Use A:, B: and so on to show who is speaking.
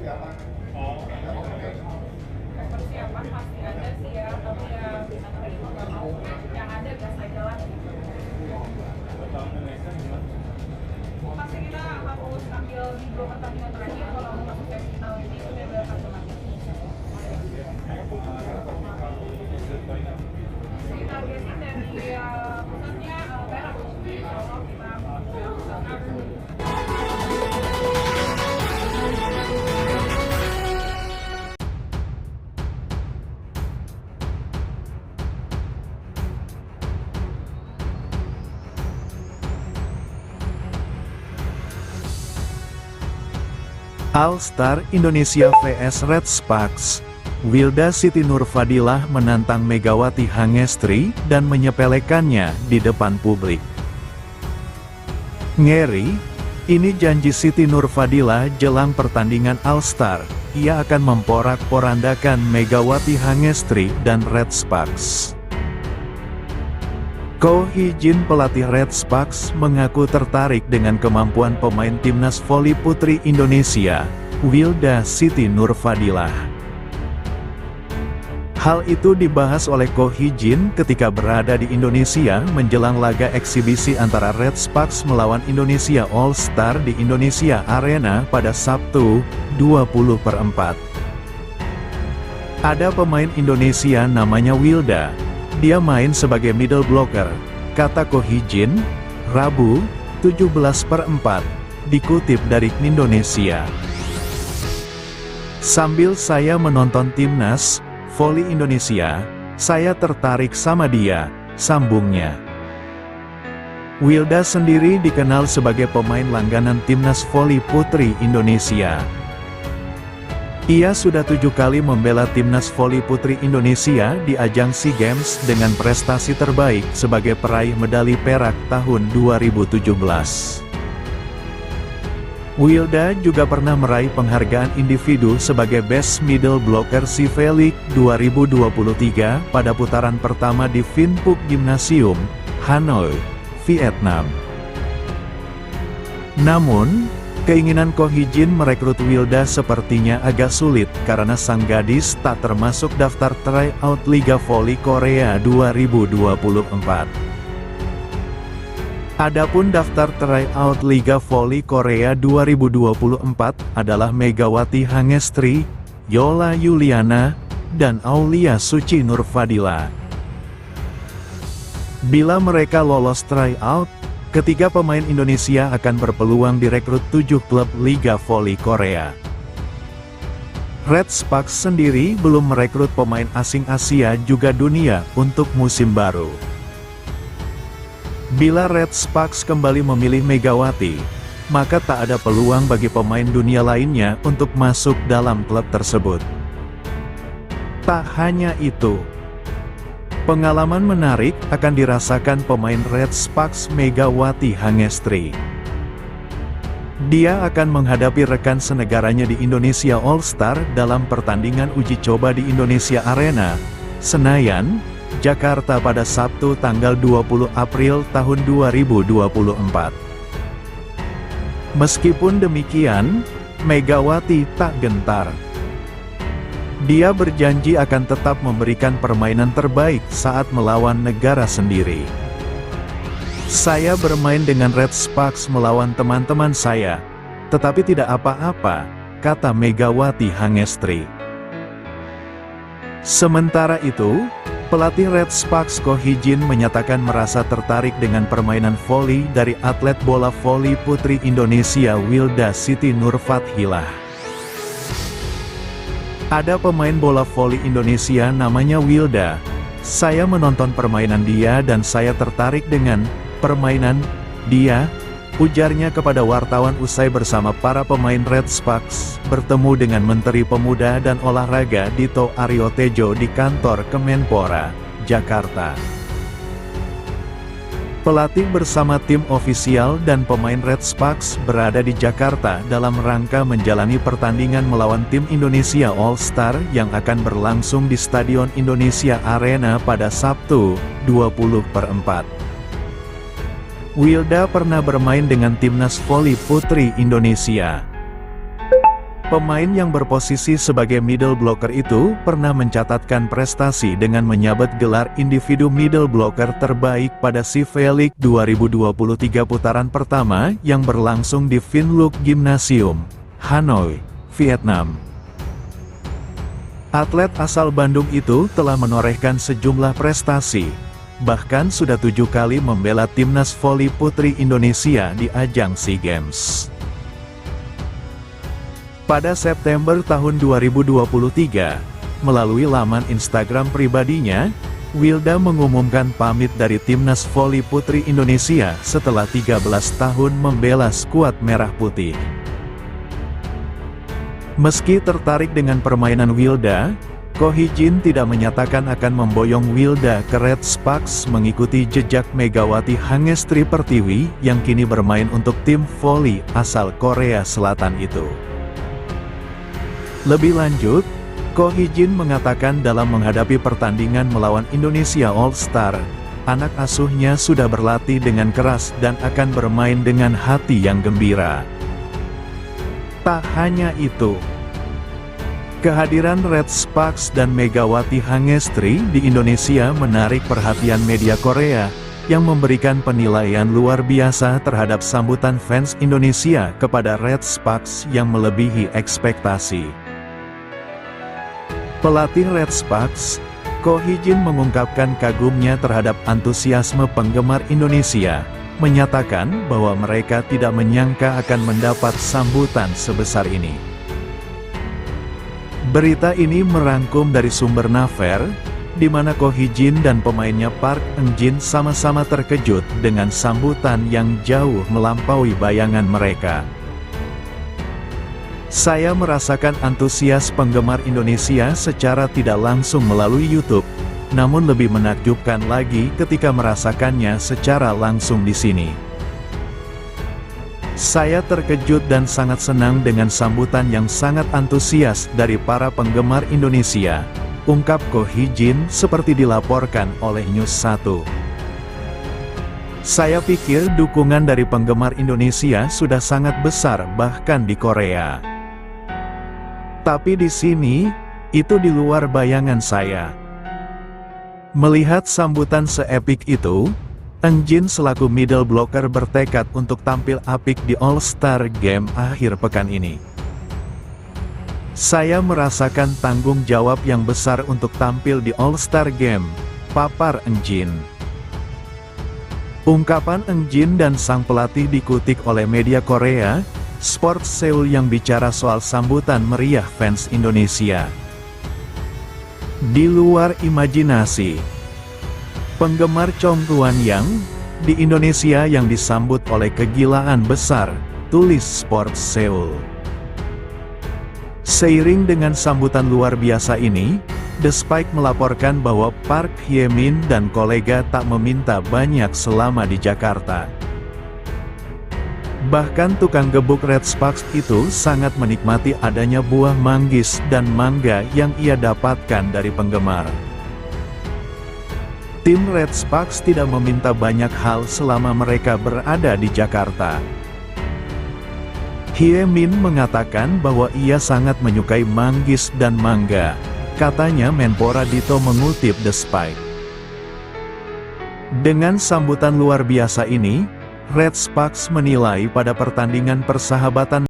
A: Persiapan pasti ada sih ya, tapi ya mau nggak mau yang ada biasa aja lah. Pasti kita harus ambil di 2 pertandingan terakhir kalau mau masuk semifinal ini udah satu lagi. Kita targetin dari pusatnya perak. Kalau kita
B: All Star Indonesia vs Red Sparks. Wilda Siti Nurfadilah menantang Megawati Hangestri dan menyepelekannya di depan publik. Ngeri, ini janji Siti Nurfadilah jelang pertandingan All Star. Ia akan memporak-porandakan Megawati Hangestri dan Red Sparks. Ko Hee-jin pelatih Red Sparks mengaku tertarik dengan kemampuan pemain timnas voli putri Indonesia, Wilda Siti Nurfadilah. Hal itu dibahas oleh Ko Hee-jin ketika berada di Indonesia menjelang laga eksibisi antara Red Sparks melawan Indonesia All Star di Indonesia Arena pada Sabtu, 20/4. Ada pemain Indonesia namanya Wilda. Dia main sebagai middle blocker, kata Ko Hee-jin, Rabu, 17/4, dikutip dari Indonesia. Sambil saya menonton timnas voli Indonesia, saya tertarik sama dia, sambungnya. Wilda sendiri dikenal sebagai pemain langganan timnas voli putri Indonesia. Ia sudah 7 kali membela timnas voli putri Indonesia di ajang SEA Games dengan prestasi terbaik sebagai peraih medali perak tahun 2017. Wilda juga pernah meraih penghargaan individu sebagai Best Middle Blocker SEA League 2023 pada putaran pertama di Vinh Phuc Gymnasium, Hanoi, Vietnam. Namun, keinginan Ko Hee-jin merekrut Wilda sepertinya agak sulit karena sang gadis tak termasuk daftar tryout Liga Voli Korea 2024. Adapun daftar tryout Liga Voli Korea 2024 adalah Megawati Hangestri, Yola Yuliana, dan Aulia Suci Nurfadilah. Bila mereka lolos tryout, ketiga pemain Indonesia akan berpeluang direkrut 7 klub Liga Voli Korea. Red Sparks sendiri belum merekrut pemain asing Asia juga dunia untuk musim baru. Bila Red Sparks kembali memilih Megawati, maka tak ada peluang bagi pemain dunia lainnya untuk masuk dalam klub tersebut. Tak hanya itu, pengalaman menarik akan dirasakan pemain Red Sparks Megawati Hangestri. Dia akan menghadapi rekan senegaranya di Indonesia All Star dalam pertandingan uji coba di Indonesia Arena, Senayan, Jakarta pada Sabtu tanggal 20 April tahun 2024. Meskipun demikian, Megawati tak gentar. Dia berjanji akan tetap memberikan permainan terbaik saat melawan negara sendiri. Saya bermain dengan Red Sparks melawan teman-teman saya, tetapi tidak apa-apa, kata Megawati Hangestri. Sementara itu, pelatih Red Sparks Ko Hee-jin menyatakan merasa tertarik dengan permainan voli dari atlet bola voli putri Indonesia Wilda Siti Nurfadilah. Ada pemain bola voli Indonesia namanya Wilda. Saya menonton permainan dia dan saya tertarik dengan permainan dia, ujarnya kepada wartawan usai bersama para pemain Red Sparks bertemu dengan Menteri Pemuda dan Olahraga Dito Aryo Tejo di kantor Kemenpora, Jakarta. Pelatih bersama tim ofisial dan pemain Red Sparks berada di Jakarta dalam rangka menjalani pertandingan melawan tim Indonesia All Star yang akan berlangsung di Stadion Indonesia Arena pada Sabtu, 20/4. Wilda pernah bermain dengan timnas voli putri Indonesia. Pemain yang berposisi sebagai middle blocker itu pernah mencatatkan prestasi dengan menyabet gelar individu middle blocker terbaik pada CV League 2023 putaran pertama yang berlangsung di Vinluc Gymnasium, Hanoi, Vietnam. Atlet asal Bandung itu telah menorehkan sejumlah prestasi, bahkan sudah 7 kali membela timnas voli putri Indonesia di ajang SEA Games. Pada September tahun 2023, melalui laman Instagram pribadinya, Wilda mengumumkan pamit dari timnas voli putri Indonesia setelah 13 tahun membela skuad merah putih. Meski tertarik dengan permainan Wilda, Ko Hee-jin tidak menyatakan akan memboyong Wilda ke Red Sparks mengikuti jejak Megawati Hangestri Pertiwi yang kini bermain untuk tim voli asal Korea Selatan itu. Lebih lanjut, Ko Hee-jin mengatakan dalam menghadapi pertandingan melawan Indonesia All-Star, anak asuhnya sudah berlatih dengan keras dan akan bermain dengan hati yang gembira. Tak hanya itu, kehadiran Red Sparks dan Megawati Hangestri di Indonesia menarik perhatian media Korea, yang memberikan penilaian luar biasa terhadap sambutan fans Indonesia kepada Red Sparks yang melebihi ekspektasi. Pelatih Red Sparks, Ko Hee-jin mengungkapkan kagumnya terhadap antusiasme penggemar Indonesia, menyatakan bahwa mereka tidak menyangka akan mendapat sambutan sebesar ini. Berita ini merangkum dari sumber Naver, di mana Ko Hee-jin dan pemainnya Park Eun-jin sama-sama terkejut dengan sambutan yang jauh melampaui bayangan mereka. Saya merasakan antusias penggemar Indonesia secara tidak langsung melalui YouTube, namun lebih menakjubkan lagi ketika merasakannya secara langsung di sini. Saya terkejut dan sangat senang dengan sambutan yang sangat antusias dari para penggemar Indonesia, ungkap Ko Hee-jin seperti dilaporkan oleh News 1. Saya pikir dukungan dari penggemar Indonesia sudah sangat besar bahkan di Korea. Tapi di sini, itu di luar bayangan saya. Melihat sambutan seepik itu, Eun-jin selaku middle blocker bertekad untuk tampil apik di All-Star Game akhir pekan ini. Saya merasakan tanggung jawab yang besar untuk tampil di All-Star Game, papar Eun-jin. Ungkapan Eun-jin dan sang pelatih dikutip oleh media Korea, Sports Seoul yang bicara soal sambutan meriah fans Indonesia. Di luar imajinasi, penggemar Chong Ruan-yang di Indonesia yang disambut oleh kegilaan besar, tulis Sports Seoul. Seiring dengan sambutan luar biasa ini, The Spike melaporkan bahwa Park Hye-min dan kolega tak meminta banyak selama di Jakarta. Bahkan tukang gebuk Red Sparks itu sangat menikmati adanya buah manggis dan mangga yang ia dapatkan dari penggemar. Tim Red Sparks tidak meminta banyak hal selama mereka berada di Jakarta. Hye-min mengatakan bahwa ia sangat menyukai manggis dan mangga, katanya Menpora Dito mengutip The Spike. Dengan sambutan luar biasa ini, Red Sparks menilai pada pertandingan persahabatan